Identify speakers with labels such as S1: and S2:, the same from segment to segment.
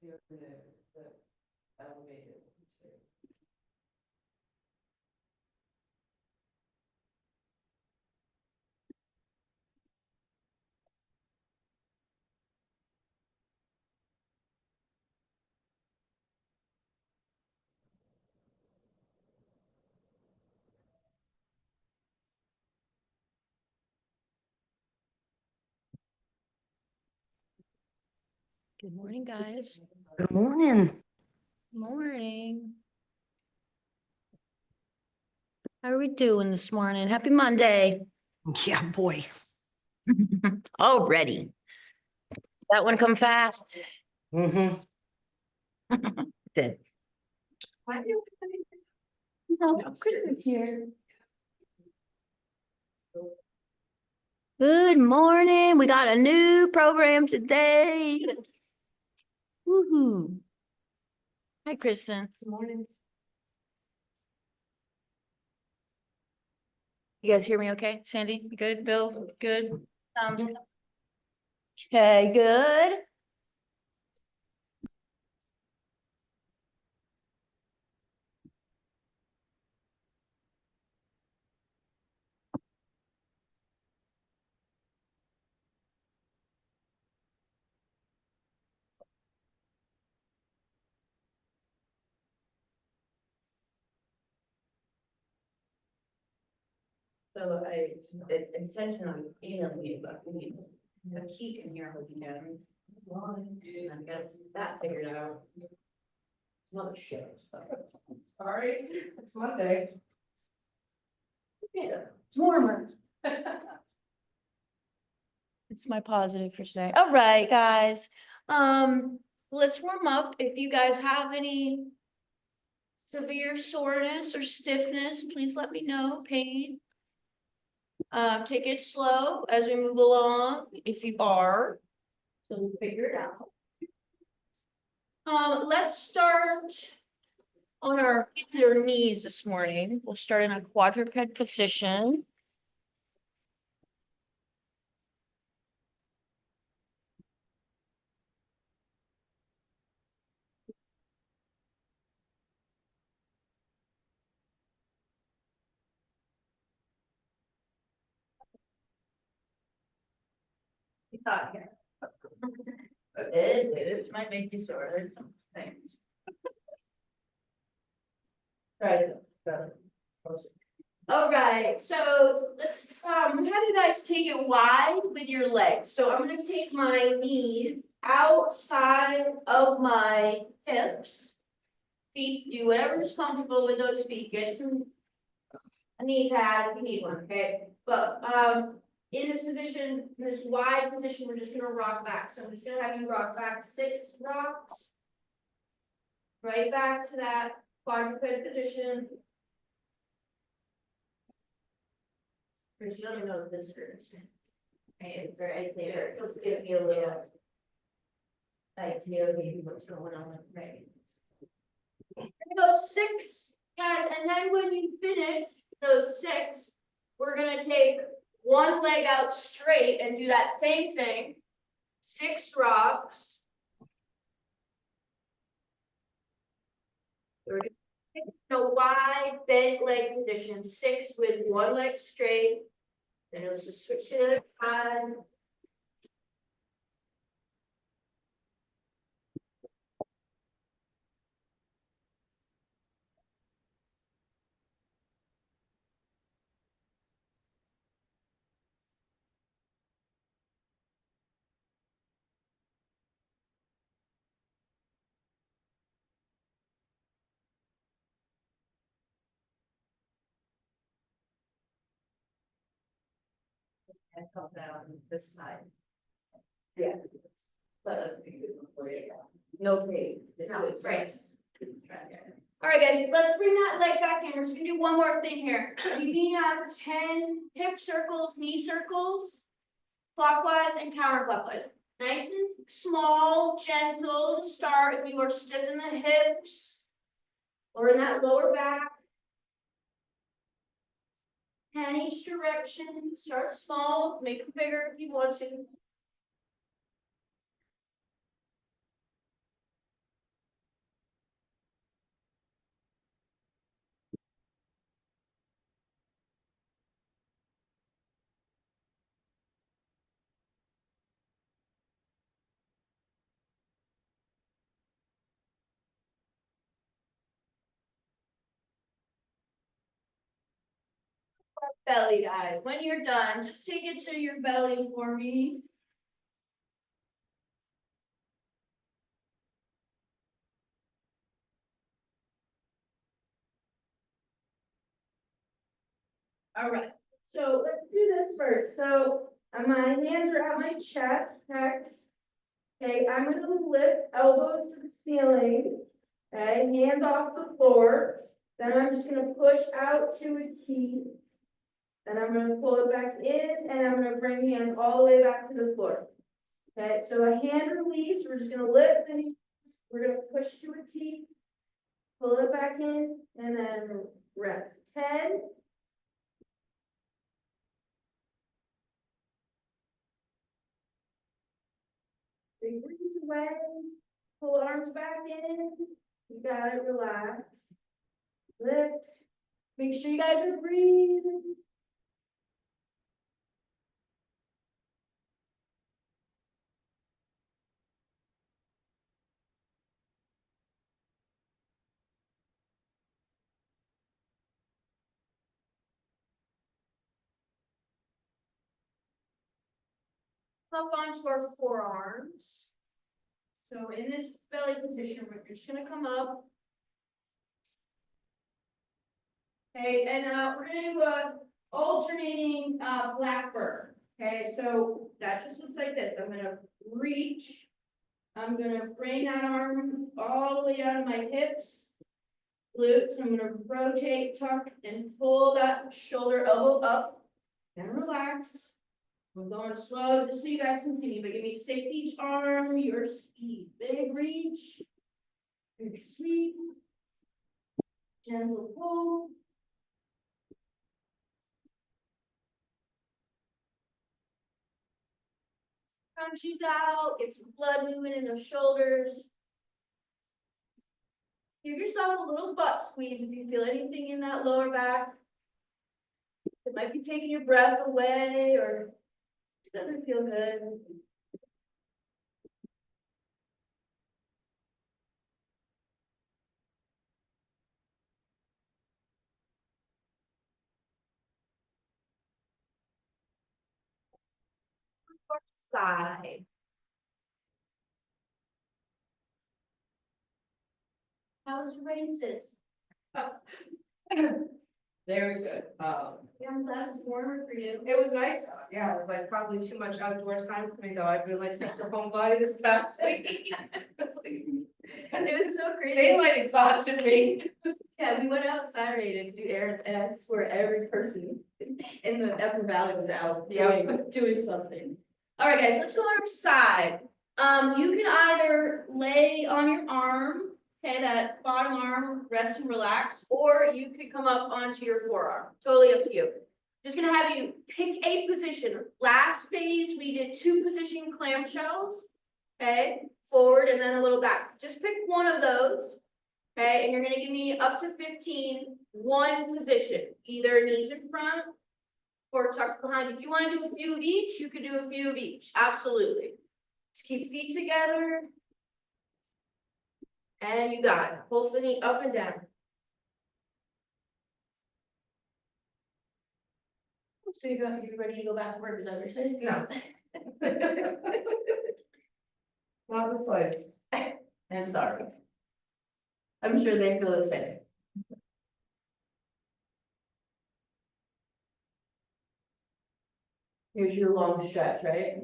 S1: Good morning, guys.
S2: Good morning.
S1: Morning. How are we doing this morning? Happy Monday.
S2: Yeah, boy.
S1: Already. That one come fast?
S2: Mm-hmm.
S1: Did. No, Kristen's here. Good morning. We got a new program today. Woohoo. Hi, Kristen. Good morning. You guys hear me okay? Sandy, you good? Bill, good? Sounds good. Okay, good. So I intentionally emailed you, but we need a key in here looking at me. And I got that figured out. Another shit.
S3: Sorry, it's Monday.
S1: Yeah, it's warmer. It's my positive for today. All right, guys. Let's warm up. If you guys have any severe soreness or stiffness, please let me know. Pain. Take it slow as we move along, if you are. So we'll figure it out. Let's start on our hands or knees this morning. We'll start in a quadruped position. This might make you sore. There's some things. Right. All right, so let's have you guys take it wide with your legs. So I'm gonna take my knees outside of my hips. Feet, do whatever's comfortable with those feet. Get some a knee pad if you need one, okay? But in this position, this wide position, we're just gonna rock back. So I'm just gonna have you rock back 6 rocks. Right back to that quadruped position. Chris, you don't know this hurts. It's very, it just gives me a little idea of maybe what's going on, right? Go 6, guys, and then when you finish those 6, we're gonna take one leg out straight and do that same thing. 6 rocks. A wide bent leg position, 6 with one leg straight. Then let's just switch to the other side. I felt that on this side. Yeah. But no pain. No, it's right. All right, guys, let's bring that leg back in. We're just gonna do one more thing here. You need to have 10 hip circles, knee circles, clockwise and counterclockwise. Nice and small, gentle to start if you are stiff in the hips or in that lower back. 10 each direction. Start small, make them bigger if you want to. belly, guys. When you're done, just take it to your belly for me. Alright, so let's do this first. So my hands are at my chest, pecs. Okay, I'm gonna lift elbows to the ceiling. Okay, hands off the floor. Then I'm just gonna push out to a T. Then I'm gonna pull it back in and I'm gonna bring hands all the way back to the floor. Okay, so a hand release, we're just gonna lift the hand, we're gonna push to a T. Pull it back in and then rest. 10. Big breathe away, pull arms back in, you gotta relax. Lift, make sure you guys are breathing. Up onto our forearms. So in this belly position, we're just gonna come up. Okay, and we're gonna do a alternating Blackbird. Okay, so that just looks like this. I'm gonna reach. I'm gonna bring that arm all the way down to my hips, glutes. I'm gonna rotate, tuck, and pull that shoulder elbow up. And relax. We're going slow, just so you guys can see me, but give me 6 each arm, your speed. Big reach, big sweep, gentle pull. Crunchies out, get some blood movement in those shoulders. Give yourself a little butt squeeze if you feel anything in that lower back. It might be taking your breath away or it doesn't feel good. Side. How was your races?
S3: Very good.
S1: Yeah, I'm glad it was warmer for you.
S3: It was nice. Yeah, it was like probably too much outdoor time for me, though. I've been like such a homebody this past week. It's like,
S1: And it was so crazy.
S3: daylight exhausted me.
S1: Yeah, we went out Saturday to do errands, and I swear every person in the Upper Valley was out doing something. All right, guys, let's go on our side. You can either lay on your arm, okay, that bottom arm, rest and relax, or you could come up onto your forearm. Totally up to you. Just gonna have you pick a position. Last phase, we did 2 position clamshells, okay, forward and then a little back. Just pick one of those. Okay, and you're gonna give me up to 15, one position, either knees in front or tucked behind. If you wanna do a few of each, you could do a few of each, absolutely. Just keep feet together. And you got it, pulse the knee up and down. So you ready to go backward, is that what you're saying?
S3: No. Not the slightest.
S1: I'm sorry. I'm sure they feel the same. Here's your long stretch, right?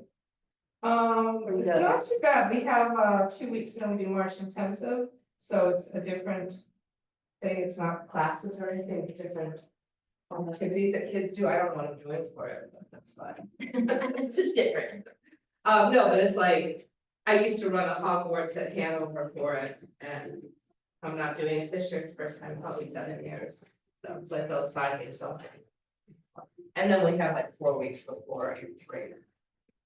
S3: It's not too bad. We have 2 weeks and then we do March intensive, so it's a different thing. It's not classes or anything, it's different activities that kids do. I don't know what I'm doing for it, but that's fine.
S1: It's just different.
S3: No, but it's like, I used to run a Hogwarts at Hanover for it, and I'm not doing it this year. It's the first time in probably 7 years. So it's like they'll assign me something. And then we have like 4 weeks before eighth grade.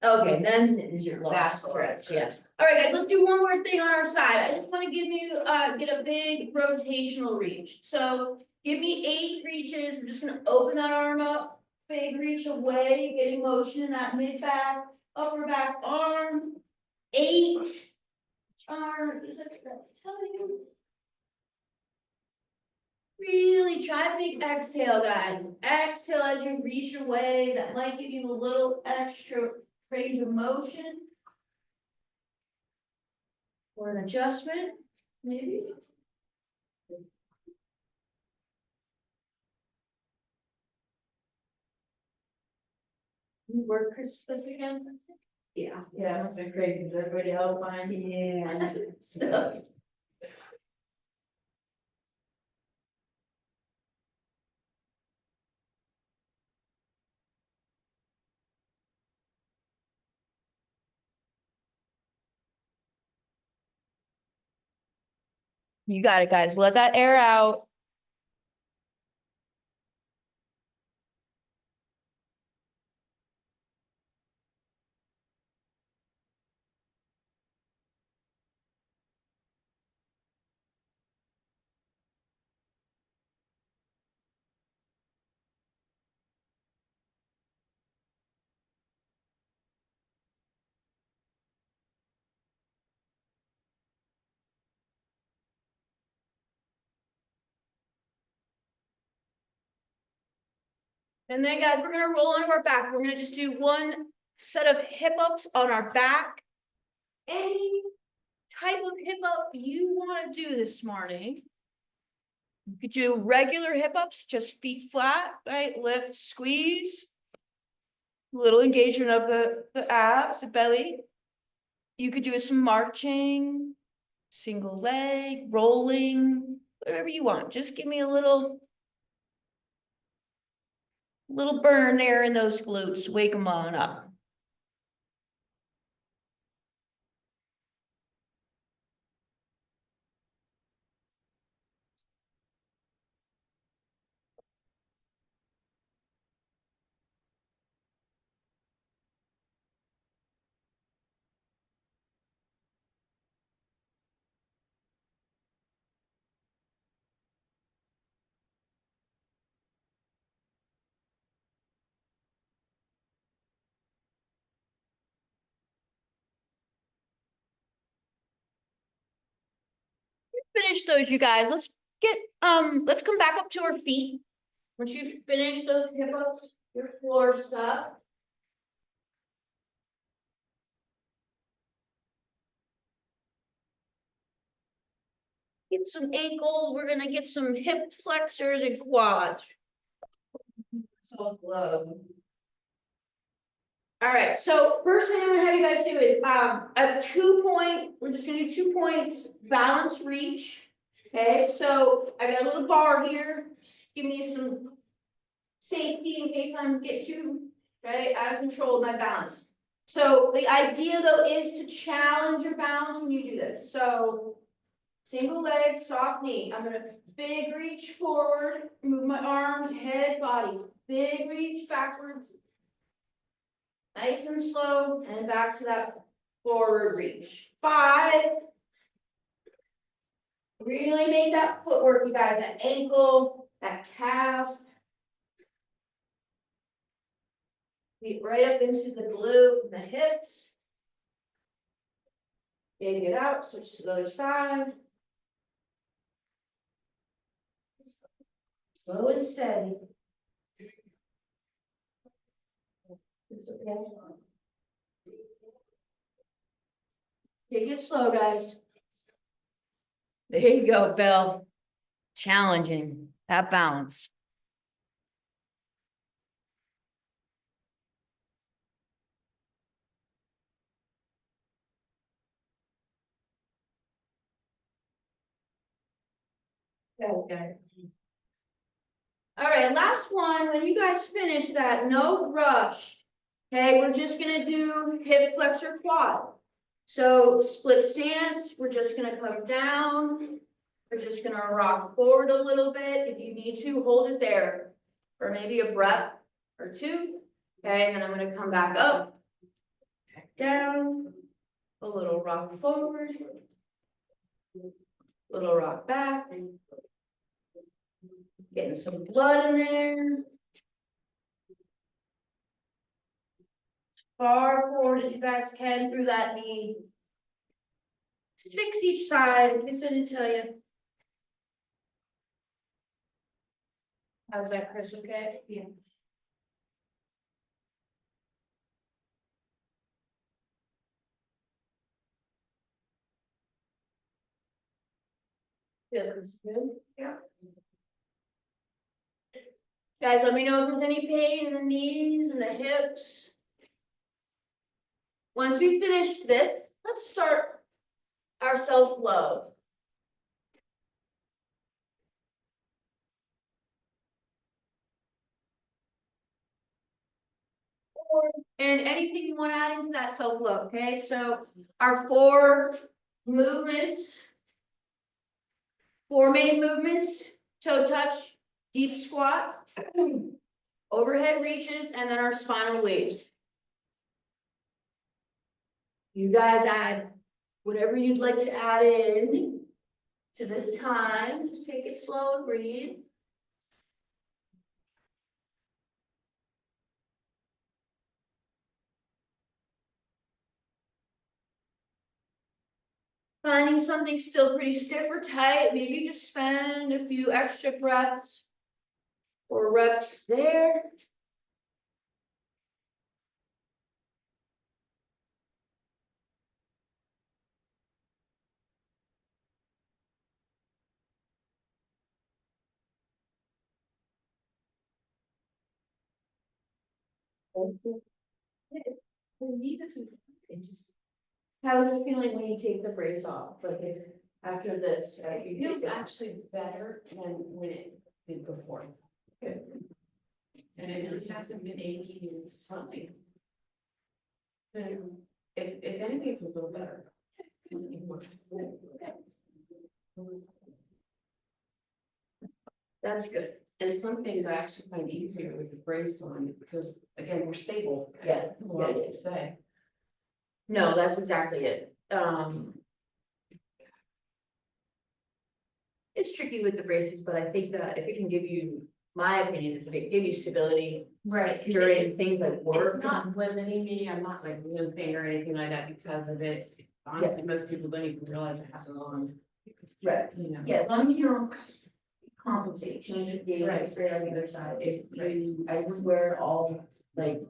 S1: Okay, then is your long
S3: That's the
S1: stretch,
S3: long
S1: yeah.
S3: stretch.
S1: All right, guys, let's do one more thing on our side. I just want to give you, get a big rotational reach. So give me 8 reaches. We're just gonna open that arm up, big reach away, getting motion in that mid back, upper back arm. 8 arm, is it, that's tell you. Really try to big exhale, guys. Exhale as you reach your way. That might give you a little extra range of motion. Or an adjustment, maybe. You work this again? Yeah, it must be crazy. Did everybody else find? Yeah. Stuff. You got it, guys. Let that air out. And then, guys, we're gonna roll onto our back. We're gonna just do one set of hip ups on our back. Any type of hip up you wanna do this morning. You could do regular hip ups, just feet flat, right? Lift, squeeze. Little engagement of the abs, the belly. You could do some marching, single leg, rolling, whatever you want. Just give me a little burn there in those glutes. Wake them on up. Finish those, you guys. Let's come back up to our feet. Once you finish those hip ups, your floor stuff. Get some ankle, we're gonna get some hip flexors and quads. So low. All right, so first thing I'm gonna have you guys do is a 2-point, we're just gonna do 2 points, balance reach. Okay, so I got a little bar here, give me some safety in case I'm get too, right, out of control of my balance. So the idea though is to challenge your balance when you do this. So single leg, soft knee. I'm gonna big reach forward, move my arms, head, body. Big reach backwards. Nice and slow, and back to that forward reach. 5. Really make that footwork, you guys, that ankle, that calf. Get right up into the glute and the hips. Dig it out, switch to the other side. Slow and steady. It's okay. Take it slow, guys. There you go, Bill. Challenging that balance. Okay. All right, last one. When you guys finish that, no rush. Okay, we're just gonna do hip flexor quad. So split stance, we're just gonna come down. We're just gonna rock forward a little bit. If you need to, hold it there for maybe a breath or two. Okay, and then I'm gonna come back up, back down, a little rock forward, little rock back. Getting some blood in there. Far forward as you guys can through that knee. 6 each side, in case I didn't tell you. How's that, Chris, okay?
S3: Yeah.
S1: Yeah, that's good.
S3: Yeah.
S1: Guys, let me know if there's any pain in the knees and the hips. Once we finish this, let's start our self-love. And anything you want to add into that self-love, okay? So our four movements, four main movements: toe touch, deep squat, overhead reaches, and then our spinal waves. You guys add whatever you'd like to add in to this time. Just take it slow and breathe. Finding something still pretty stiff or tight, maybe just spend a few extra breaths or reps there. How's it feeling when you take the brace off, like if, after this?
S4: It feels actually better than when it did before.
S1: Good.
S4: And it really hasn't been achy and swelling. So if anything, it's a little better.
S1: That's good.
S4: And some things I actually find easier with the brace on because again, we're stable.
S1: Yeah,
S4: Well, I would say.
S1: No, that's exactly it. It's tricky with the braces, but I think that if it can give you, my opinion is if it give you stability
S4: Right.
S1: during things like work.
S4: It's not limiting me, I'm not like limping or anything like that because of it. Honestly, most people don't even realize I have it on,
S1: Right.
S4: you know.
S1: Yeah, as long as you don't compensate, change your gait,
S4: Right.
S1: straight on the other side, if you, I would wear it all, like.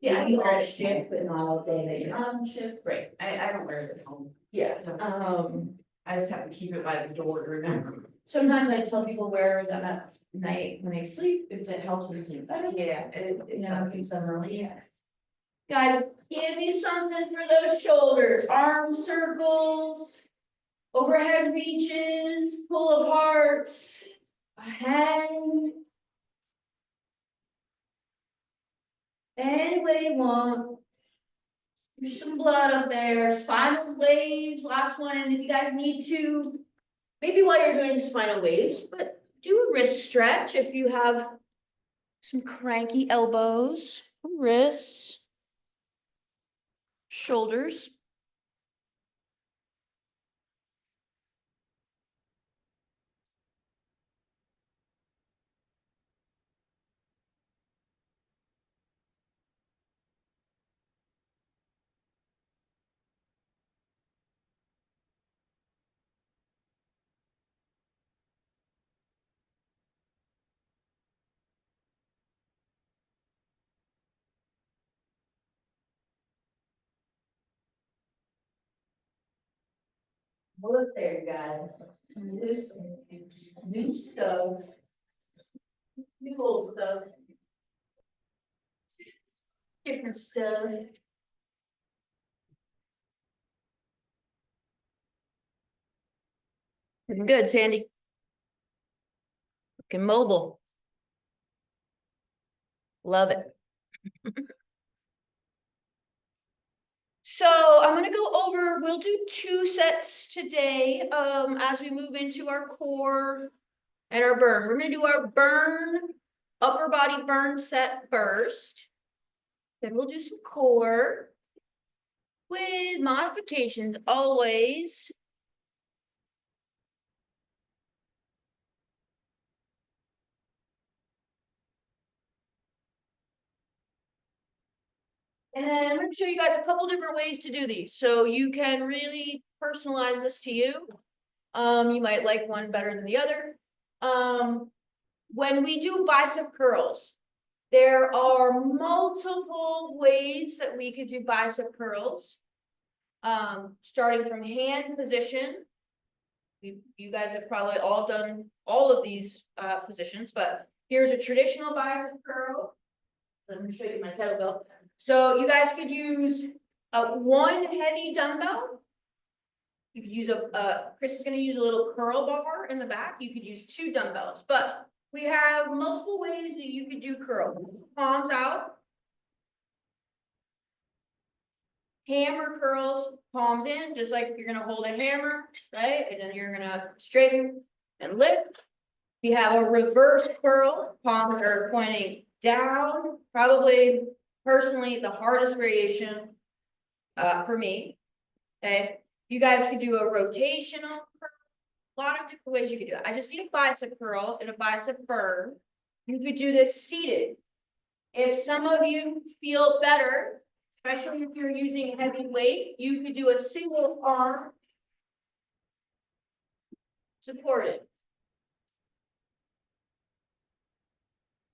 S4: Yeah,
S1: maybe
S4: I wear
S1: all
S4: it.
S1: shift, but not all day that you're on shift.
S4: Right, I don't wear it at home.
S1: Yeah,
S4: So-
S1: um,
S4: I just have to keep it by the door to remember.
S1: sometimes I tell people wear them at night when they sleep, if it helps them sleep better.
S4: Yeah,
S1: You know, keeps them relieved. Guys, give me something for those shoulders, arm circles, overhead reaches, pull aparts, a hand. Any way you want. There's some blood up there, spinal waves, last one, and if you guys need to, maybe while you're doing spinal waves, but do a wrist stretch if you have some cranky elbows, wrists, shoulders. Look there, guys. New stuff. New old stuff. Different stuff. Looking good, Sandy. Looking mobile. Love it. So I'm gonna go over, we'll do 2 sets today, as we move into our core and our burn. We're gonna do our burn, upper body burn set first. Then we'll do some core with modifications always. And then I'm gonna show you guys a couple different ways to do these, so you can really personalize this to you. You might like one better than the other. when we do bicep curls, there are multiple ways that we could do bicep curls. Starting from hand position. You guys have probably all done all of these positions, but here's a traditional bicep curl. Let me show you my kettlebell. So you guys could use one heavy dumbbell. You could use Chris is gonna use a little curl bar in the back. You could use 2 dumbbells, but we have multiple ways that you could do curl. Palms out. Hammer curls, palms in, just like you're gonna hold a hammer, right? And then you're gonna straighten and lift. You have a reverse curl, palms are pointing down, probably personally the hardest variation for me. Okay, you guys could do a rotational curl, a lot of different ways you could do it. I just need a bicep curl and a bicep burn. You could do this seated. If some of you feel better, especially if you're using heavy weight, you could do a single arm supported.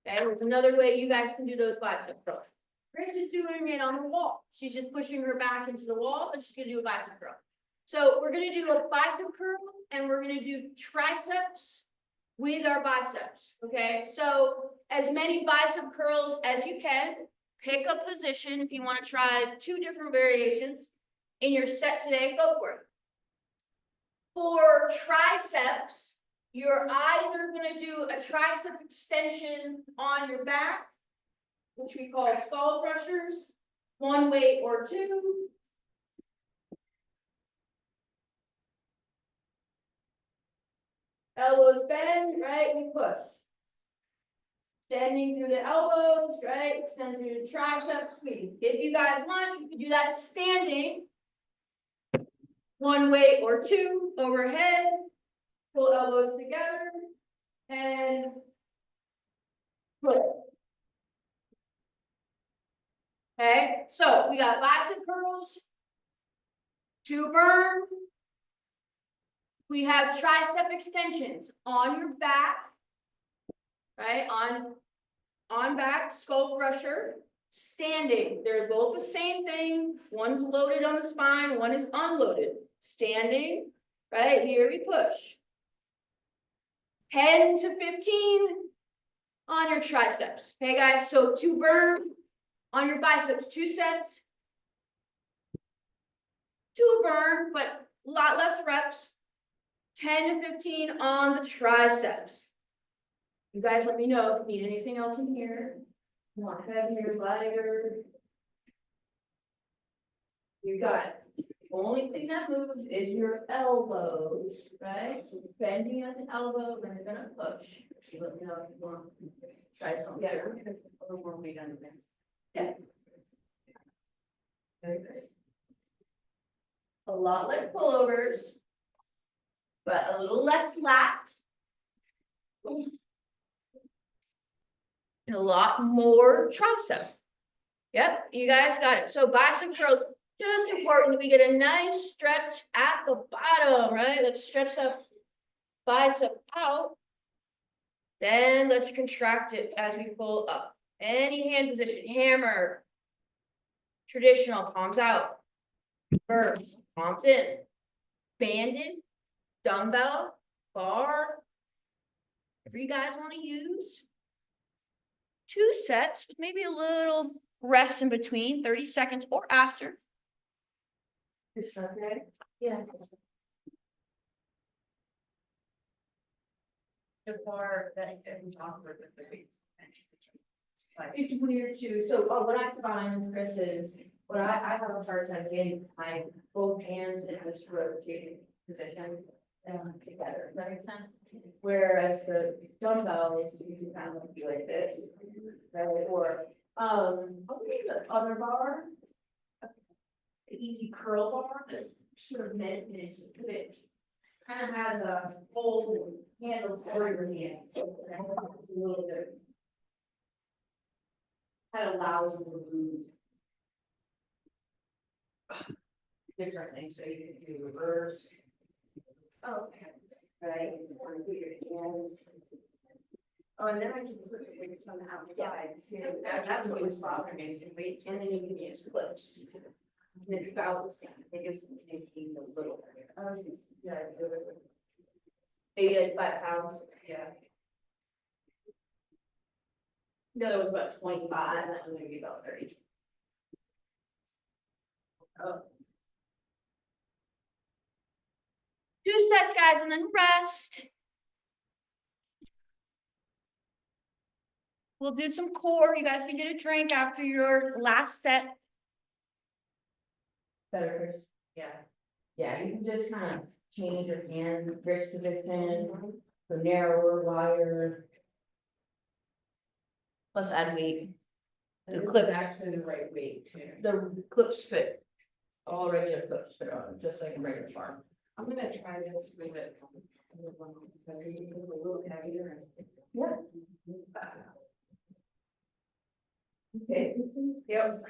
S1: Okay, there's another way you guys can do those bicep curls. Grace is doing it on the wall. She's just pushing her back into the wall, and she's gonna do a bicep curl. So we're gonna do a bicep curl, and we're gonna do triceps with our biceps, okay? So as many bicep curls as you can. Pick a position. If you want to try 2 different variations in your set today, go for it. For triceps, you're either going to do a tricep extension on your back, which we call skull crushers, 1 weight or 2. Elbows bend, right? We push. Extending through the elbows, right? Extend through the triceps, squeeze. If you guys want, you can do that standing. 1 weight or 2 overhead. Pull elbows together and push. Okay, so we got bicep curls, 2 burn. We have tricep extensions on your back. Right, on back, skull crusher, standing. They're both the same thing. One's loaded on the spine, one is unloaded. Standing, right, here we push. 10 to 15 on your triceps. Okay, guys, so 2 burn on your biceps, 2 sets. 2 burn, but a lot less reps. 10 to 15 on the triceps. You guys let me know if you need anything else in here. Want heavier, lighter. You got it. The only thing that moves is your elbows, right? So bending at the elbow, then you're gonna push. You let me know if you want to try something. Yeah, we're gonna put a little more weight on this. Yeah. Very good. A lot like pullovers, but a little less lat. And a lot more tricep. Yep, you guys got it. So bicep curls, just important. We get a nice stretch at the bottom, right? Let's stretch that bicep out. Then let's contract it as we pull up. Any hand position, hammer. Traditional, palms out. Reverse, palms in. Banded, dumbbell, bar. Whatever you guys want to use. 2 sets with maybe a little rest in between, 30 seconds or after. Okay. Yeah.
S4: So far, that is awkward with the weights.
S1: It's weird too. So what I find, Chris, is what I have a hard time getting my both hands in this rotating position together. Does that make sense? Whereas the dumbbells, you can kind of do like this, right? Or I'll use the other bar, the easy curl bar that's sort of meant is because it kind of has a hold handle for your hand. So it's a little bit. That allows you to move differently, so you can do reverse. Okay. Right, you want to do your hands
S4: Oh, and then I can put the weights on the outside too. That's what was bothering me, is the weights.
S1: And then you can use clips.
S4: And it's balancing, I think it's making a little. Yeah, it was,
S1: Maybe like 5 pounds.
S4: yeah.
S1: The other was about 25, and that one maybe about 30.
S4: Oh.
S1: 2 sets, guys, and then rest. We'll do some core. You guys can get a drink after your last set.
S5: Better, Chris.
S3: Yeah.
S5: Yeah, you can just kind of change your hand wrist position, so narrower, wider.
S1: Plus add weight. The
S3: This is
S1: clips,
S3: actually the right weight too.
S1: the clips fit. All regular clips fit on, just like a regular farm.
S3: I'm gonna try this with it. A little heavier.
S1: Yeah.
S3: Okay. Yep.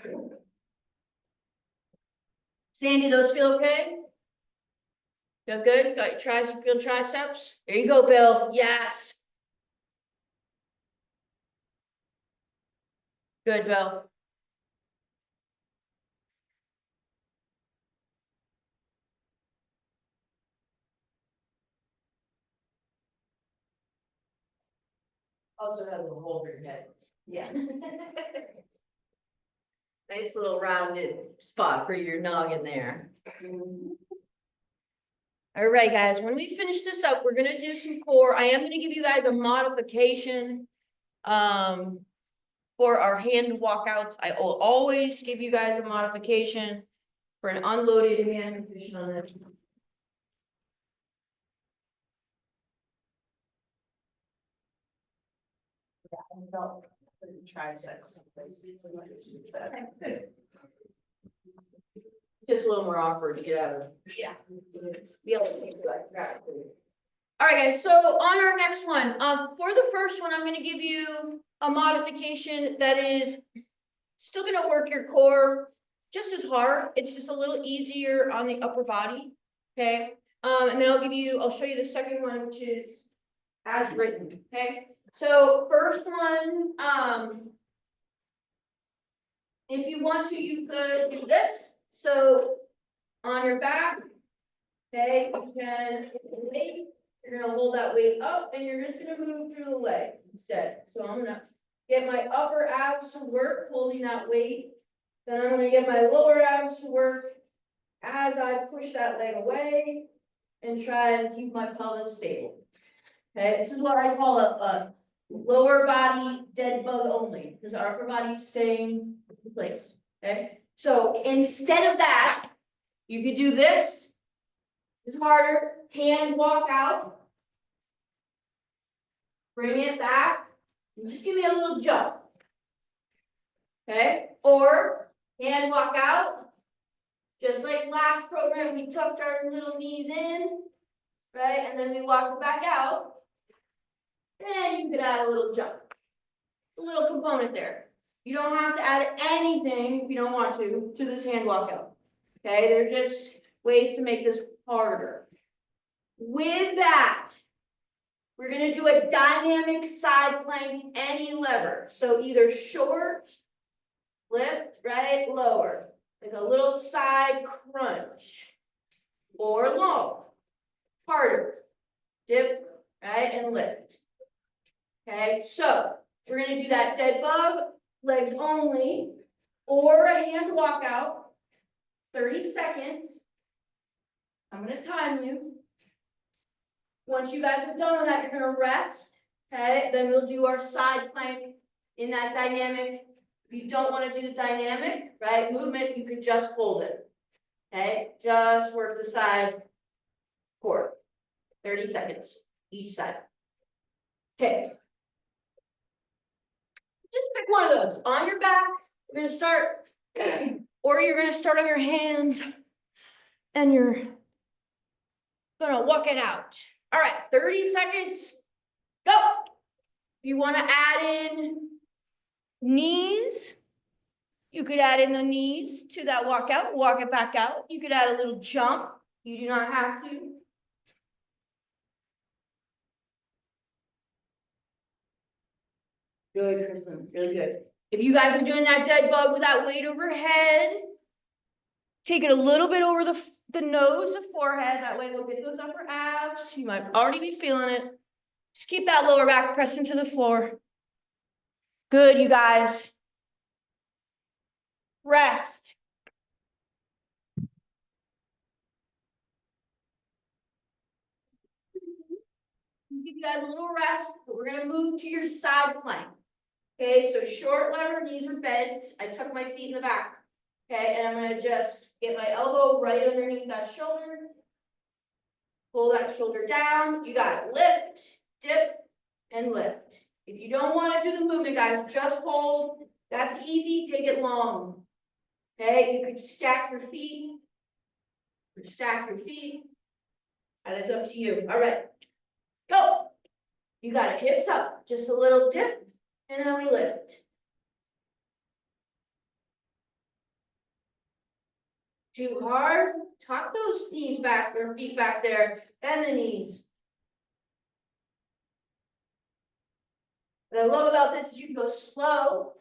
S1: Sandy, those feel okay? Feel good? Got your feel triceps? There you go, Bill. Yes. Good, Bill. Also has a hole in your head.
S4: Yeah.
S1: Nice little rounded spot for your noggin there. All right, guys, when we finish this up, we're gonna do some core. I am gonna give you guys a modification. For our hand walkouts, I will always give you guys a modification for an unloaded hand position on it.
S3: Triceps.
S1: Just a little more awkward to get out of.
S3: Yeah.
S1: Be able to take it like that. All right, guys, so on our next one, for the first one, I'm gonna give you a modification that is still gonna work your core just as hard. It's just a little easier on the upper body, okay? And then I'll show you the second one, which is as written, okay? So first one, if you want to, you could do this. So on your back, okay, you can weight. You're gonna hold that weight up and you're just gonna move through the legs instead. So I'm gonna get my upper abs to work holding that weight. Then I'm gonna get my lower abs to work as I push that leg away and try and keep my pelvis stable. Okay, this is what I call a lower body dead bug only, because our upper body is staying in place, okay? So instead of that, you could do this. It's harder, hand walk out. Bring it back, and just give me a little jump. Okay, or hand walk out. Just like last program, we tucked our little knees in, right? And then we walked back out. And you could add a little jump. A little component there. You don't have to add anything if you don't want to this hand walkout. Okay, they're just ways to make this harder. With that, we're gonna do a dynamic side plank, any lever. So either short, lift, right, lower, like a little side crunch, or long, harder, dip, right, and lift. Okay, so we're gonna do that dead bug, legs only, or a hand walkout, 30 seconds. I'm gonna time you. Once you guys are done with that, you're gonna rest, okay? Then we'll do our side plank in that dynamic. If you don't wanna do the dynamic, right, movement, you could just hold it. Okay, just work the side core. 30 seconds each side. Okay. Just pick one of those. On your back, you're gonna start, or you're gonna start on your hands and you're gonna walk it out. All right, 30 seconds, go. If you wanna add in knees, you could add in the knees to that walkout, walk it back out. You could add a little jump. You do not have to. Good, Kristen, really good. If you guys are doing that dead bug with that weight overhead, take it a little bit over the nose, the forehead, that way we'll get those upper abs. You might already be feeling it. Just keep that lower back pressed into the floor. Good, you guys. Rest. Give you guys a little rest, but we're gonna move to your side plank. Okay, so short lever, knees are bent. I tuck my feet in the back. Okay, and I'm gonna just get my elbow right underneath that shoulder. Pull that shoulder down. You got it. Lift, dip, and lift. If you don't want to do the movement, guys, just hold. That's easy. Take it long. Okay, you could stack your feet. Stack your feet. And it's up to you. All right. Go. You got it. Hips up. Just a little dip. And then we lift. Too hard. Tuck those knees back or feet back there. Bend the knees. What I love about this is you can go slow.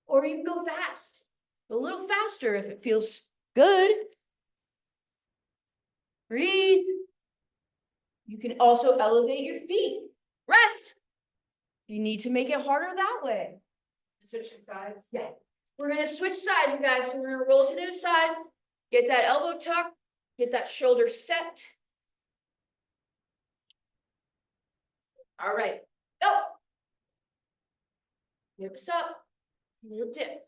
S1: Or you can go fast. A little faster if it feels good. Breathe. You can also elevate your feet. Rest. You need to make it harder that way.
S3: Switching sides.
S1: Yeah. We're gonna switch sides, you guys. So we're gonna roll to the other side. Get that elbow tucked. Get that shoulder set. All right. Go. Hips up. Little dip.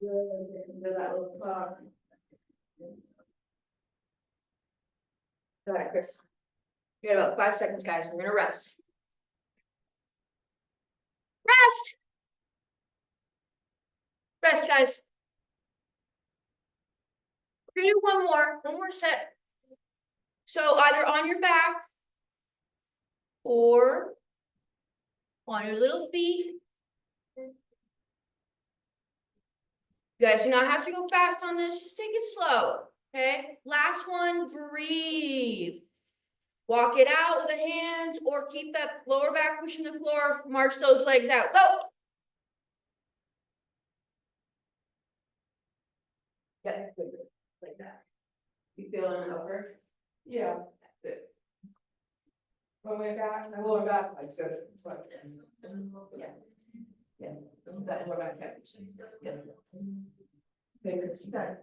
S1: Good, that little clock. All right, Chris. You got about 5 seconds, guys. We're gonna rest. Rest. Rest, guys. We're gonna do one more set. So either on your back or on your little feet. You guys do not have to go fast on this, just take it slow, okay? Last one, breathe. Walk it out with the hands or keep that lower back pushing the floor, march those legs out, go. Yeah, good, like that. You feeling it over?
S3: Yeah. Good. My lower back, like, so it's like.
S1: Yeah. Yeah. That lower back, yeah. Okay, Chris, you got it.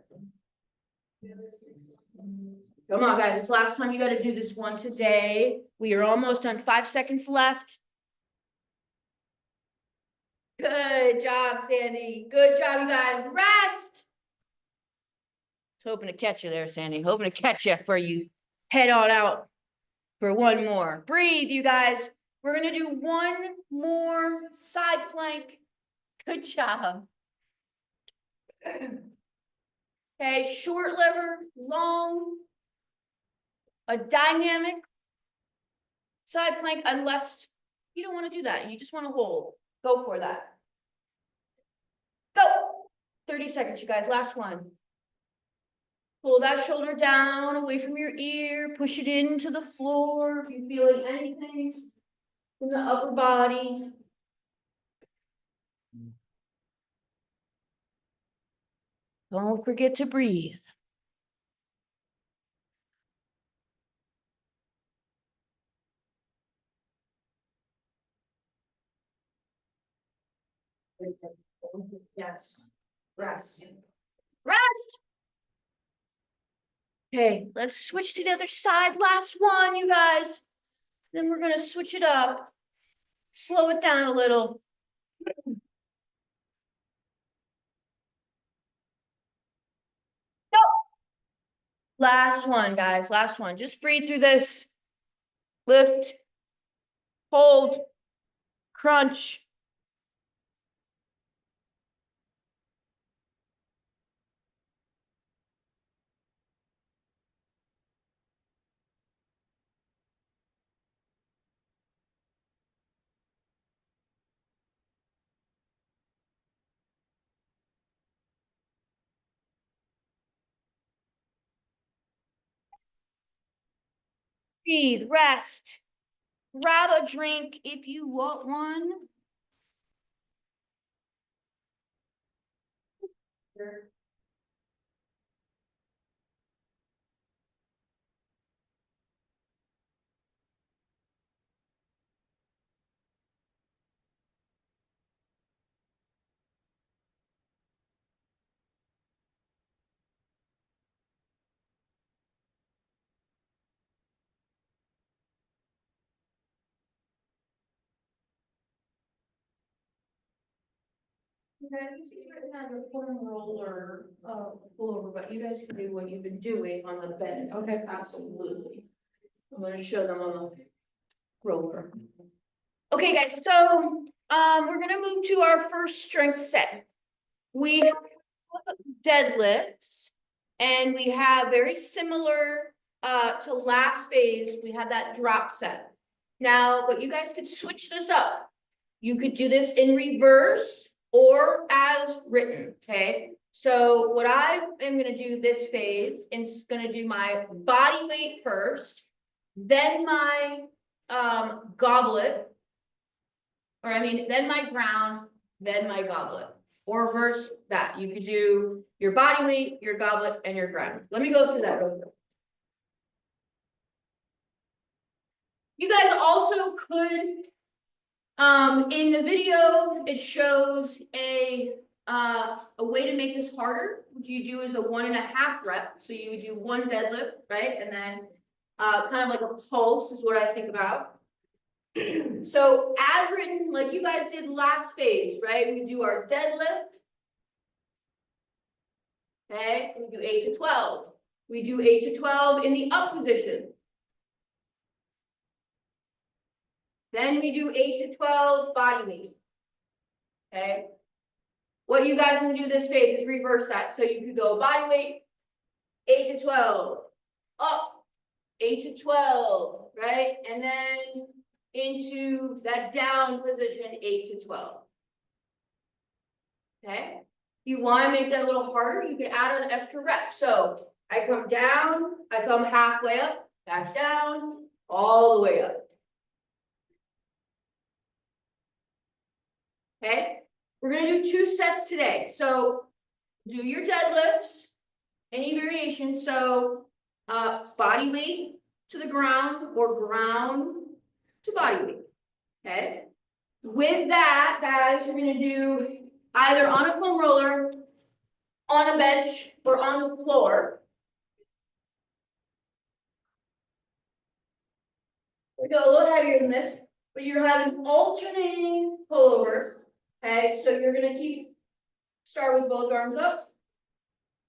S1: Come on, guys, it's last time you gotta do this one today. We are almost done, 5 seconds left. Good job, Sandy. Good job, you guys. Rest. Hoping to catch you there, Sandy. Hoping to catch you for you. Head on out for one more. Breathe, you guys. We're gonna do one more side plank. Good job. Okay, short lever, long. A dynamic side plank, unless you don't want to do that. You just want to hold. Go for that. Go. 30 seconds, you guys. Last one. Pull that shoulder down away from your ear. Push it into the floor. If you're feeling anything in the upper body. Don't forget to breathe. Yes. Rest. Rest. Okay, let's switch to the other side. Last one, you guys. Then we're gonna switch it up. Slow it down a little. Last one, guys, last one. Just breathe through this. Lift, hold, crunch. breathe, rest. Grab a drink if you want one. Okay, you see right now the foam roller, pullover, but you guys can do what you've been doing on the bed.
S3: Okay.
S1: Absolutely. I'm gonna show them on the roller. Okay, guys, so, we're gonna move to our first strength set. We have deadlifts, and we have very similar, to last phase, we have that drop set. Now, but you guys could switch this up. You could do this in reverse or as written, okay? So what I am gonna do this phase is gonna do my body weight first, then my goblet. Or I mean, then my ground, then my goblet, or reverse that. You could do your body weight, your goblet, and your ground. Let me go through that real quick. You guys also could, in the video, it shows a way to make this harder. What you do is a 1.5 rep. So you would do one deadlift, right? And then kind of like a pulse is what I think about. So as written, like you guys did last phase, right? We do our deadlift. Okay, we do 8 to 12. We do 8 to 12 in the up position. Then we do 8 to 12 body weight. Okay. What you guys can do this phase is reverse that. So you could go body weight, 8 to 12, up, 8 to 12, right? And then into that down position, 8 to 12. Okay. If you want to make that a little harder, you could add an extra rep. So I come down, I come halfway up, back down, all the way up. Okay, we're gonna do 2 sets today. So do your deadlifts, any variation. So body weight to the ground or ground to body weight. Okay. With that, guys, we're gonna do either on a foam roller, on a bench, or on the floor. We go a little heavier than this, but you're having alternating pullover. Okay, so you're gonna start with both arms up.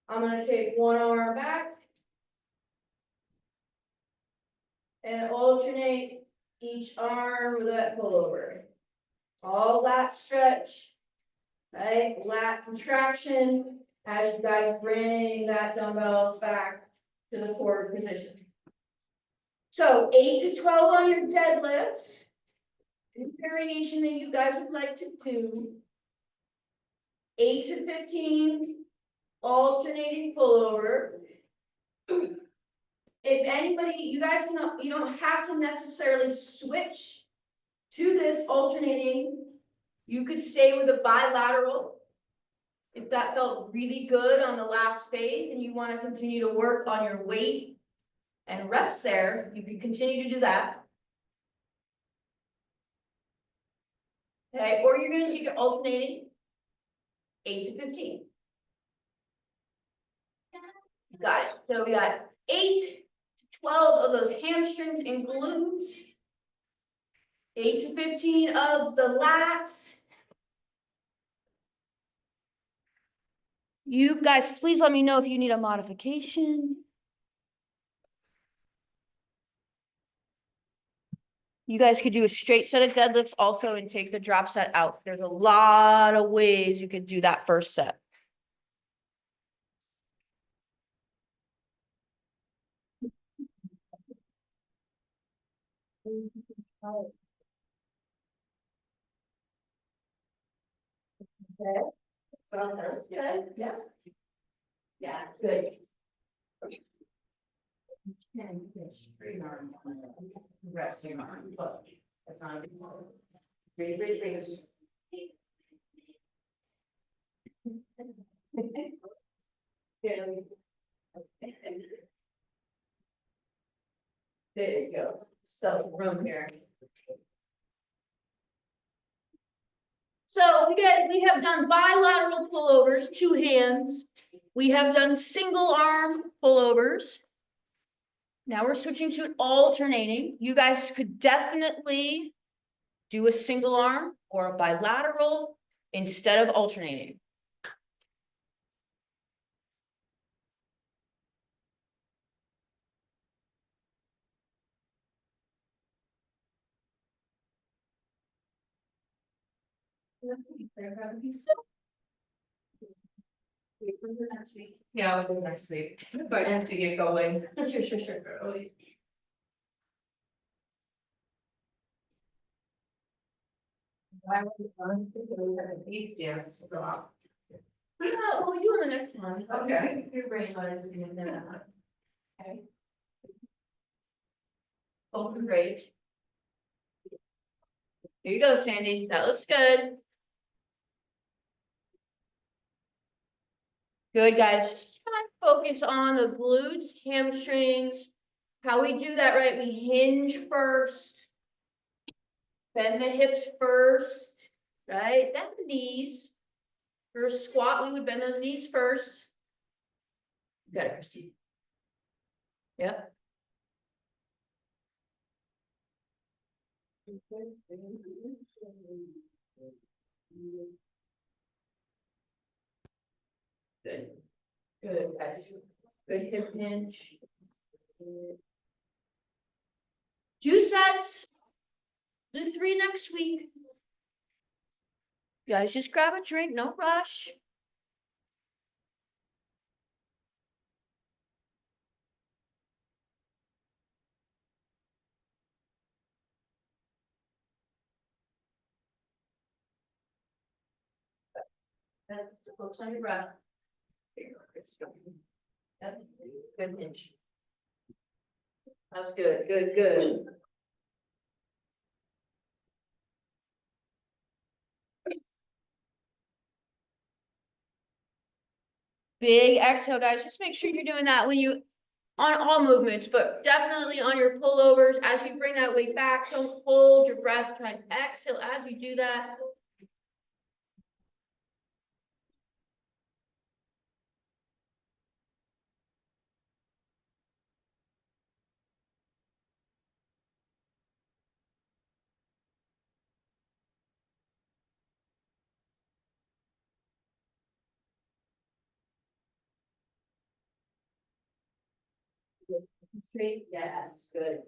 S1: I'm gonna take one arm back. And alternate each arm with that pullover. All lat stretch, right? Lat contraction as you guys bring that dumbbell back to the forward position. So 8 to 12 on your deadlifts. Any variation that you guys would like to do. 8 to 15 alternating pullover. If anybody, you guys know, you don't have to necessarily switch to this alternating. You could stay with a bilateral. If that felt really good on the last phase and you want to continue to work on your weight and reps there, you can continue to do that. Okay, or you're going to take it alternating 8 to 15. Got it. So we got 8 to 12 of those hamstrings and glutes. 8 to 15 of the lats. You guys, please let me know if you need a modification. You guys could do a straight set of deadlifts also and take the drop set out. There's a lot of ways you could do that first set. Okay. So that's good. Yeah. Yeah, it's good.
S5: And straight arm, resting arm, but that's not a big one. Breathe. There you go, so from here.
S1: So we have done bilateral pullovers, 2 hands. We have done single arm pullovers. Now we're switching to alternating. You guys could definitely do a single arm or a bilateral instead of alternating.
S3: Yeah, I'll do next week, if I have to get going.
S1: Sure.
S3: Early. I was going to do a beef dance drop.
S1: Yeah, well, we do on the next one.
S3: Okay.
S1: Your brain on it. Okay. Open rage. Here you go, Sandy. That looks good. Good, guys. Just try and focus on the glutes, hamstrings. How we do that, right? We hinge first. Bend the hips first, right? Then the knees. For a squat, we would bend those knees first. You got it, Christine. Yep. Good. Good, guys. Good hip hinge. 2 sets. Do 3 next week. Guys, just grab a drink, no rush. Focus on your breath. Yep, good hinge. That's good. Big exhale, guys. Just make sure you're doing that when you, on all movements, but definitely on your pullovers. As you bring that weight back, don't hold your breath. Try and exhale as you do that. Straight, yeah, that's good.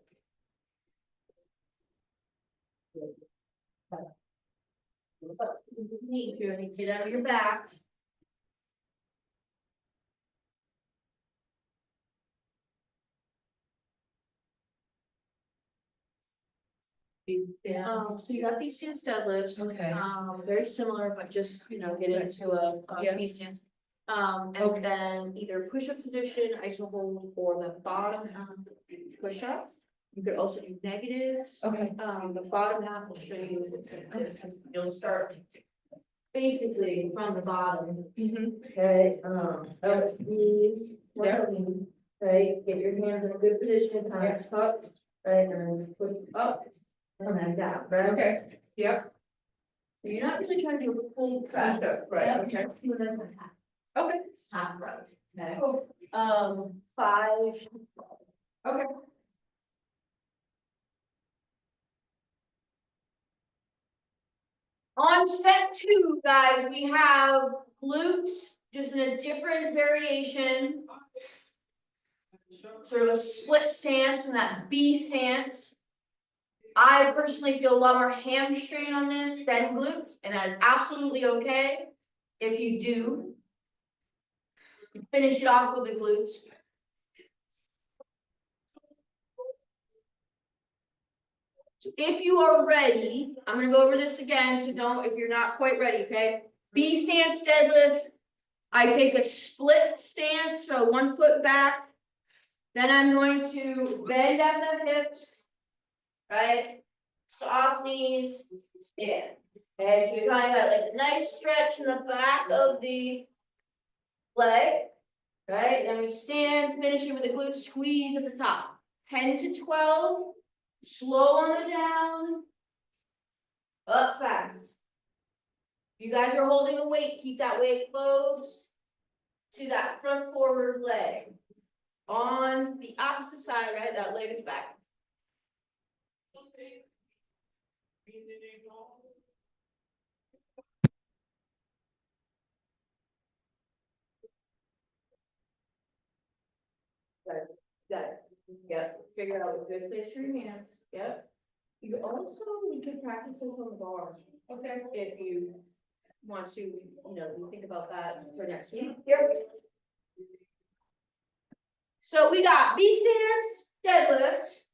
S1: Need to get out of your back. So you got B stance deadlifts.
S3: Okay.
S1: Very similar, but just, get into a
S3: Yeah.
S1: B stance. And
S3: Okay.
S1: then either push-up position, iso hold, or the bottom half push-ups. You could also do negatives.
S3: Okay.
S1: The bottom half will show you, you'll start basically from the bottom. Okay,
S3: Yeah.
S1: right, get your hands in a good position, kind of tuck, right, and push up. And then down, right?
S3: Okay, yep,
S1: So you're not really trying to do a full
S3: back up, right, okay, okay,
S1: half row, okay?
S3: cool,
S1: 5.
S3: okay.
S1: On set 2, guys, we have glutes, just in a different variation. Sort of a split stance and that B stance. I personally feel a lot more hamstring on this than glutes, and that is absolutely okay if you do. Finish it off with the glutes. If you are ready, I'm gonna go over this again, so don't, if you're not quite ready, okay? B stance deadlift. I take a split stance, so 1 foot back. Then I'm going to bend at the hips. Right? Soft knees, stand. Okay, so you kind of got like a nice stretch in the back of the leg. Right? Then we stand, finish it with the glute squeeze at the top. 10 to 12. Slow on the down. Up fast. You guys are holding a weight, keep that weight close to that front forward leg. On the opposite side, right? That leg is back. Got it. Yep, figure out a good place for your hands, yep. You also, we can practice this on the bar. Okay. If you want to, we think about that for next week. Yep. So we got B stance, deadlifts,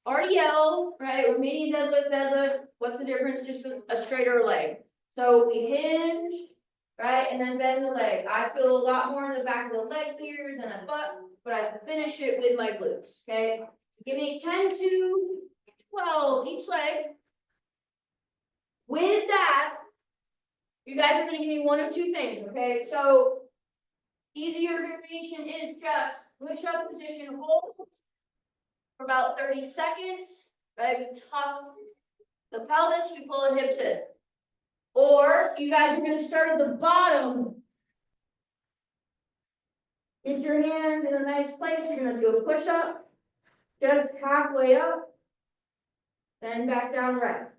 S1: RDL, right, or median deadlift, what's the difference, just a straighter leg. So we hinge, right, and then bend the leg. I feel a lot more in the back of the leg here than a butt, but I finish it with my glutes, okay? Give me 10 to 12 each leg. With that, you guys are gonna give me one of two things, okay? So easier variation is just push up position, hold for about 30 seconds, right? We tuck the pelvis, we pull the hips in. Or you guys are gonna start at the bottom. Get your hands in a nice place, you're gonna do a push up, just halfway up, then back down, rest.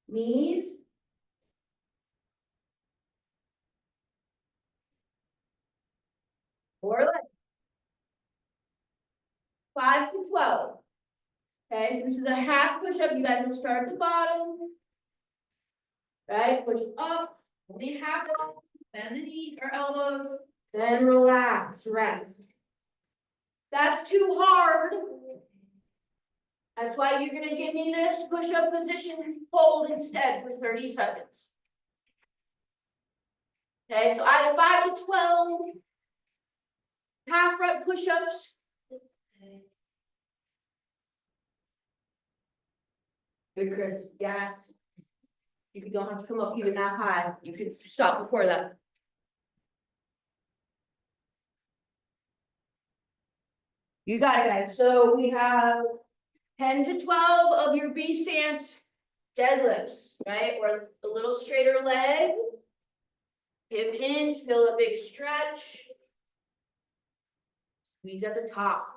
S1: Knees. Or legs. 5 to 12. Okay, so this is a half push up. You guys will start at the bottom. Right, push up, only half up, bend the knees or elbows, then relax, rest. That's too hard. That's why you're gonna give me this push up position, hold instead for 30 seconds. Okay, so either 5 to 12, half rep push ups. Good, Chris, yes. You don't have to come up even that high, you could stop before that. You got it, guys, so we have 10 to 12 of your B stance deadlifts, right, or a little straighter leg. Hip hinge, feel a big stretch. Squeeze at the top.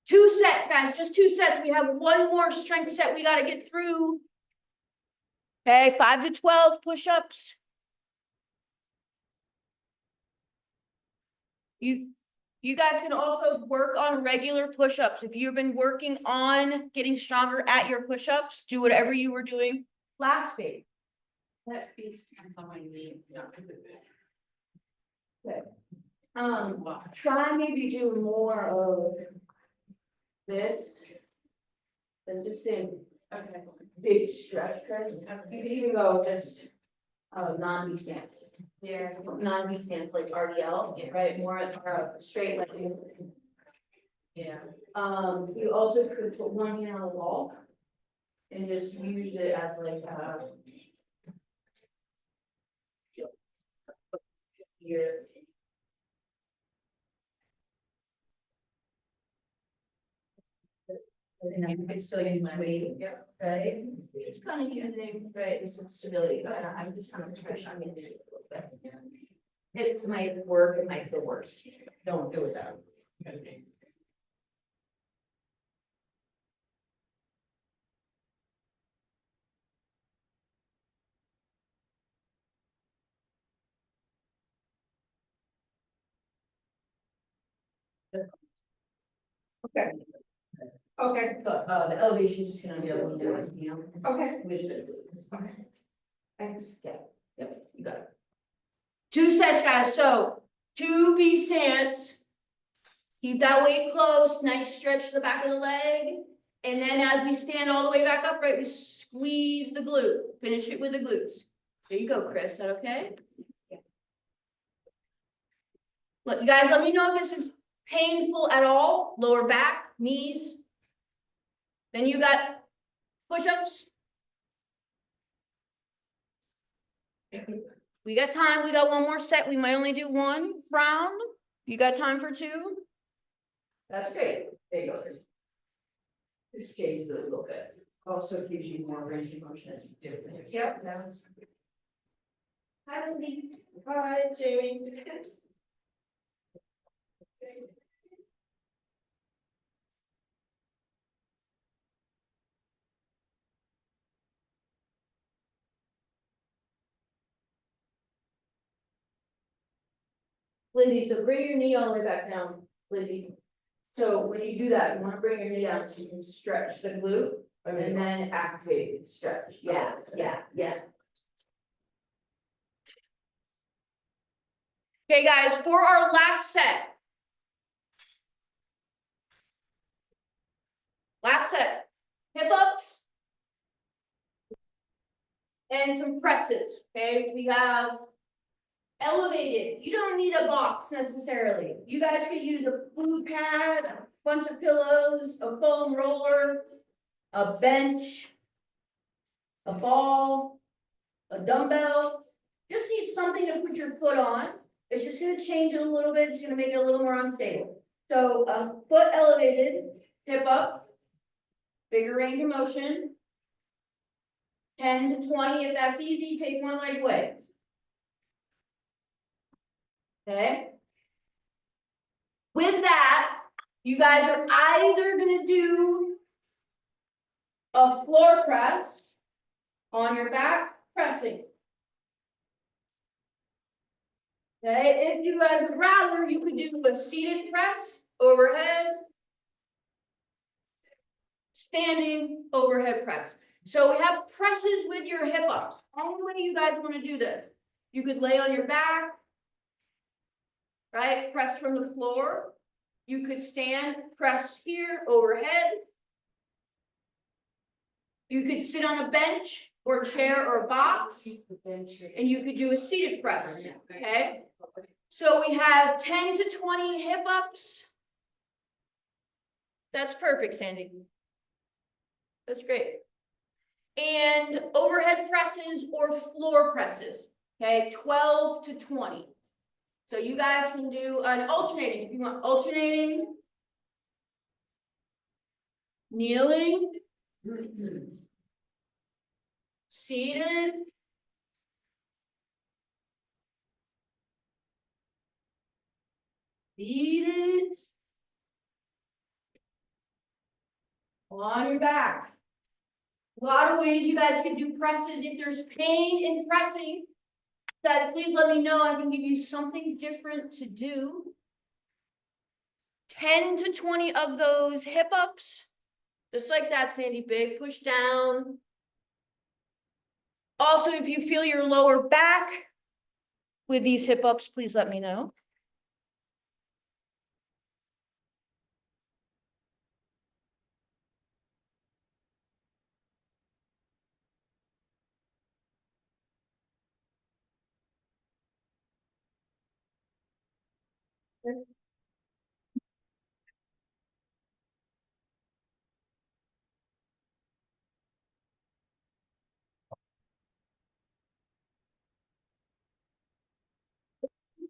S1: 2 sets, guys, just 2 sets. We have one more strength set we gotta get through. Okay, 5 to 12 push-ups. You guys can also work on regular push-ups. If you've been working on getting stronger at your push-ups, do whatever you were doing last week.
S4: That piece and somebody needs, not to do
S1: Try maybe do more of this than just saying
S4: Okay.
S1: big stretch, Chris. You could even go just non-V stance.
S4: Yeah.
S1: Non-V stance like RDL, right? More straight like.
S4: Yeah.
S1: You also could put one hand on the wall and just use it as like your. And then you could still use my weight, right? It's kind of using, right, this is stability, but I'm just kind of trying to do it a little bit. It might work, it might feel worse. Don't do it that.
S3: Okay. Okay,
S1: But the elevation is just gonna be a little more,
S3: okay.
S1: with this.
S3: Okay.
S1: Thanks, yeah, yep, you got it. 2 sets, guys, so 2 B stance. Keep that weight close, nice stretch to the back of the leg. And then as we stand all the way back upright, we squeeze the glute, finish it with the glutes. There you go, Chris, is that okay? Look, you guys, let me know if this is painful at all, lower back, knees. Then you got push-ups. We got time, we got one more set, we might only do one round. You got time for two? That's great, there you go. Just change it a little bit.
S5: Also gives you more range of motion as you do it.
S1: Yep. Hi, Lindy. Hi, Jamie. Lindy, so bring your knee all the way back down, Lindy. So when you do that, you wanna bring your knee down so you can stretch the glute and then activate, stretch, yeah, yeah, yeah. Okay, guys, for our last set. Last set, hip ups. And some presses, okay, we have. Elevated, you don't need a box necessarily, you guys could use a food pad, a bunch of pillows, a foam roller. A bench. A ball. A dumbbell, just need something to put your foot on, it's just gonna change it a little bit, it's gonna make it a little more unstable. So a foot elevated, hip up. Bigger range of motion. 10 to 20, if that's easy, take one leg away. Okay. With that, you guys are either gonna do a floor press on your back pressing. Okay, if you guys would rather, you could do a seated press overhead. Standing overhead press. So we have presses with your hip ups. Any way you guys want to do this. You could lay on your back. Right, press from the floor. You could stand, press here, overhead. You could sit on a bench or chair or box, and you could do a seated press, okay? So we have 10 to 20 hip ups. That's perfect, Sandy. That's great. And overhead presses or floor presses, okay, 12 to 20. So you guys can do an alternating, if you want alternating. Kneeling. Seated. Seated. On your back. A lot of ways you guys can do presses. If there's pain in pressing, guys, please let me know. I can give you something different to do. 10 to 20 of those hip ups. Just like that, Sandy. Big push down. Also, if you feel your lower back with these hip ups, please let me know.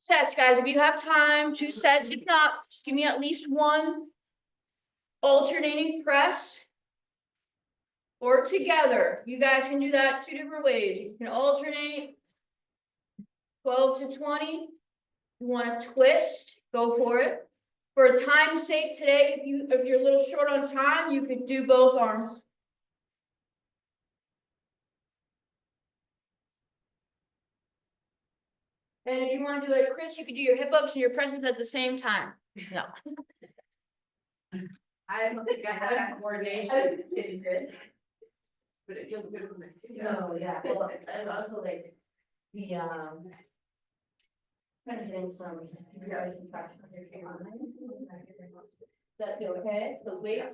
S1: Sets, guys, if you have time, 2 sets. If not, just give me at least one alternating press or together. You guys can do that 2 different ways. You can alternate 12 to 20. You want to twist, go for it. For time's sake today, if you're a little short on time, you could do both arms. And if you want to do like Chris, you could do your hip ups and your presses at the same time. No.
S4: I don't think I have that coordination.
S5: I was kidding, Chris.
S4: But it feels good when I.
S5: No, yeah, well, and also like the trying to get in some evaluation practice. That okay? So wait.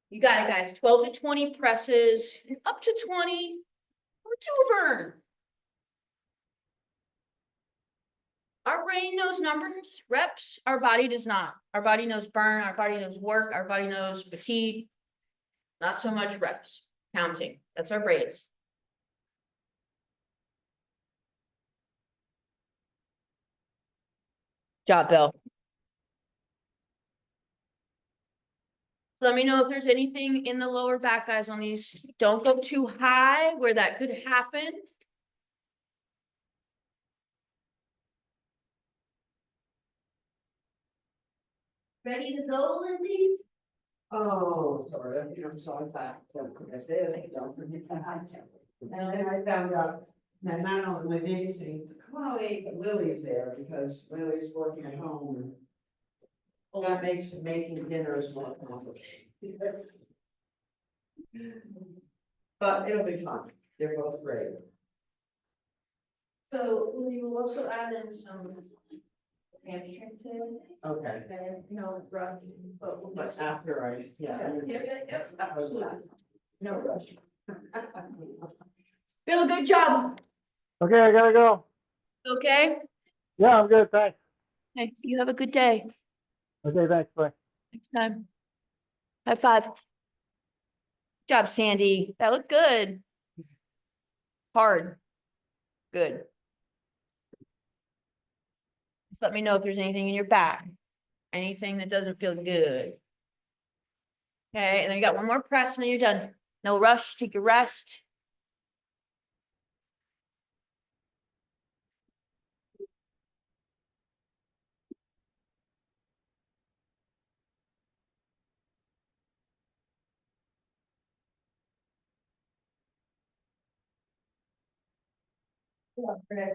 S1: You got it, guys. 12 to 20 presses, up to 20, or do a burn. Our brain knows numbers, reps, our body does not. Our body knows burn, our body knows work, our body knows fatigue. Not so much reps, counting, that's our brain. Job, Bill. Let me know if there's anything in the lower back, guys, on these. Don't go too high where that could happen. Ready to go, Lindsay?
S6: Oh, sorry, I'm sorry about that. Don't forget that. And then I found out that not only my babysitting, come on, wait, Lily's there because Lily's working at home. And that makes making dinners more complicated. But it'll be fun. They're both great.
S1: So we will also add in some hamstring to
S6: Okay,
S1: it, and no rush, but we'll
S6: but
S1: just.
S6: after I, yeah.
S1: Yeah, absolutely. No rush. Bill, good job.
S7: Okay, I gotta go.
S1: Okay,
S7: Yeah, I'm good, thanks.
S1: hey, you have a good day.
S7: Okay, thanks, bye.
S1: Next time. High five. Good job, Sandy. That looked good. Hard. Good. Just let me know if there's anything in your back. Anything that doesn't feel good. Okay, and then you got one more press and then you're done. No rush, take your rest. Yeah, Fred.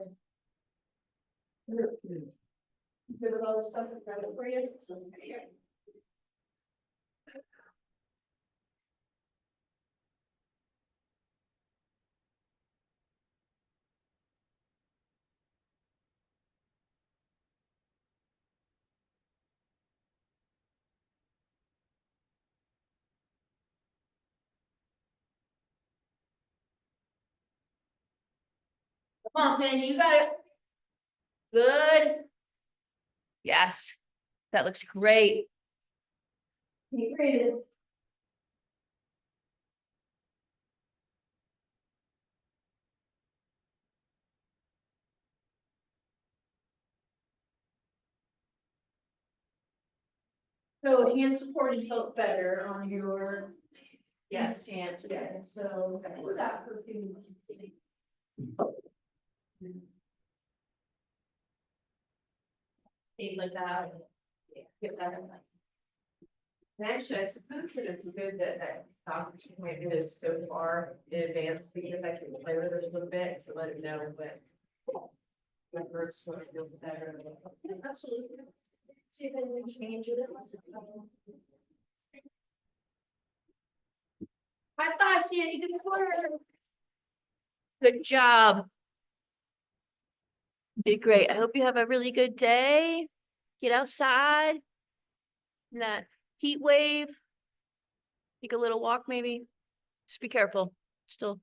S1: Good with all the stuff in front of you. Come on, Sandy, you got it. Good. Yes, that looks great. You breathe. So hand supported felt better on your. Yes, stance, yeah, so. We got perfume. Things like that. Yeah, get better.
S3: And actually, I suppose that it's good that that doctor's appointment is so far in advance because I can play with it a little bit to let him know when. My first one feels better.
S1: Yeah, absolutely. See if anything changes. High five, Sandy, good work. Good job. Did great. I hope you have a really good day. Get outside. In that heat wave. Take a little walk, maybe. Just be careful. Still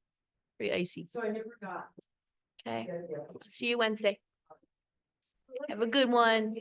S1: pretty icy.
S6: So I never got.
S1: Okay. See you Wednesday. Have a good one.